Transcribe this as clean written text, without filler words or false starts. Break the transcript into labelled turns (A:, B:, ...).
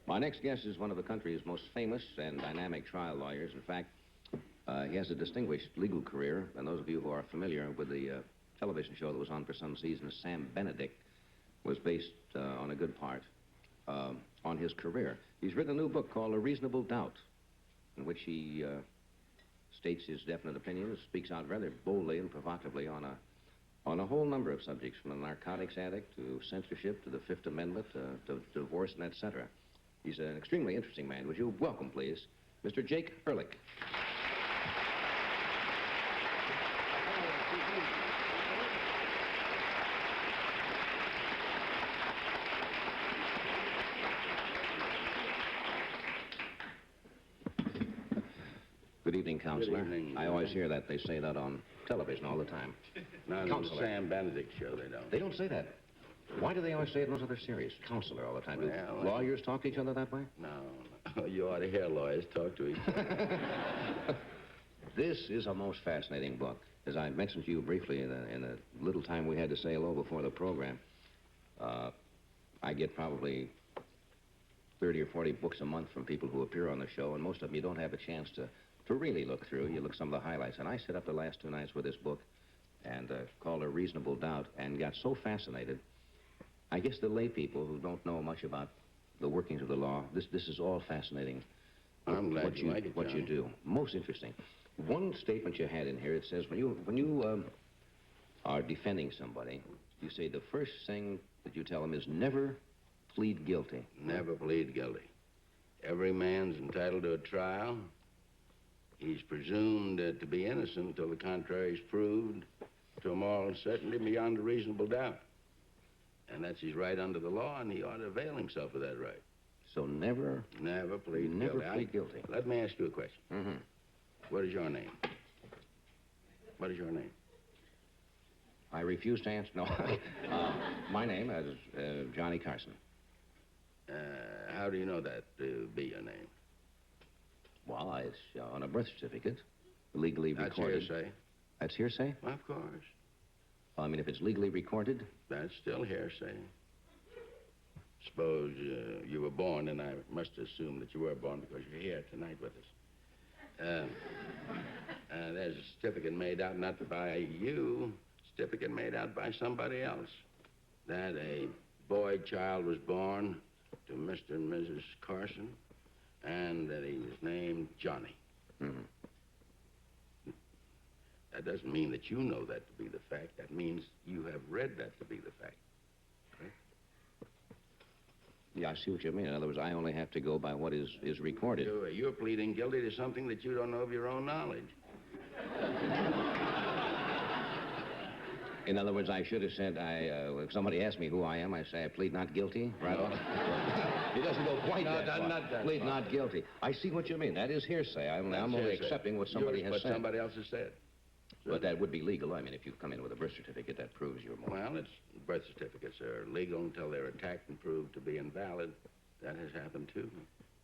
A: My next guest is one of the country's most famous and dynamic trial lawyers. In fact, he has a distinguished legal career, and those of you who are familiar with the television show that was on for some seasons, Sam Benedict, was based on a good part on his career. He's written a new book called A Reasonable Doubt, in which he states his definite opinions, speaks out rather boldly and provocatively on a whole number of subjects, from the narcotics addict to censorship to the Fifth Amendment to divorce and etc. He's an extremely interesting man. Would you welcome, please, Mr. Jake Ehrlich. Good evening, Counselor.
B: Good evening.
A: I always hear that. They say that on television all the time.
B: Not on the Sam Benedict show, they don't.
A: They don't say that. Why do they always say it in those other series? Counselor all the time.
B: Well,
A: Do lawyers talk to each other that way?
B: No. You ought to hear lawyers talk to each other.
A: This is a most fascinating book. As I mentioned to you briefly in the little time we had to say hello before the program, I get probably 30 or 40 books a month from people who appear on the show, and most of them you don't have a chance to really look through. You look some of the highlights. And I sat up the last 2 nights with this book and called A Reasonable Doubt and got so fascinated. I guess the lay people who don't know much about the workings of the law, this is all fascinating.
B: I'm glad you like it,
A: what you do. Most interesting. One statement you had in here, it says when you are defending somebody, you say the first thing that you tell them is never plead guilty.
B: Never plead guilty. Every man's entitled to a trial. He's presumed to be innocent until the contrary is proved to a moral certainty beyond a reasonable doubt. And that's his right under the law, and he ought to avail himself of that right.
A: So never
B: plead guilty.
A: Never plead guilty.
B: Let me ask you a question.
A: Mm-hmm.
B: What is your name? What is your name?
A: I refuse to answer. No. My name is Johnny Carson.
B: How do you know that to be your name?
A: Well, it's on a birth certificate, legally recorded.
B: That's hearsay.
A: That's hearsay?
B: Well, of course.
A: Well, I mean, if it's legally recorded?
B: That's still hearsay. Suppose you were born, and I must assume that you were born because you're here tonight with us. There's a certificate made out not by you, certificate made out by somebody else. That a boy child was born to Mr. and Mrs. Carson, and that he was named Johnny.
A: Mm-hmm.
B: That doesn't mean that you know that to be the fact. That means you have read that to be the fact. Correct?
A: Yeah, I see what you mean. In other words, I only have to go by what is recorded.
B: You're pleading guilty to something that you don't know of your own knowledge.
A: In other words, I should have said, if somebody asked me who I am, I say I plead not guilty, right off. It doesn't go quite that far.
B: Not that
A: plead
B: far.
A: not guilty. I see what you mean. That is hearsay. I'm only
B: hearsay.
A: accepting what somebody has
B: what
A: said.
B: somebody else has said.
A: But that would be legal. I mean, if you come in with a birth certificate, that proves you're more.
B: Well, birth certificates are legal until they're attacked and proved to be invalid. That has happened, too.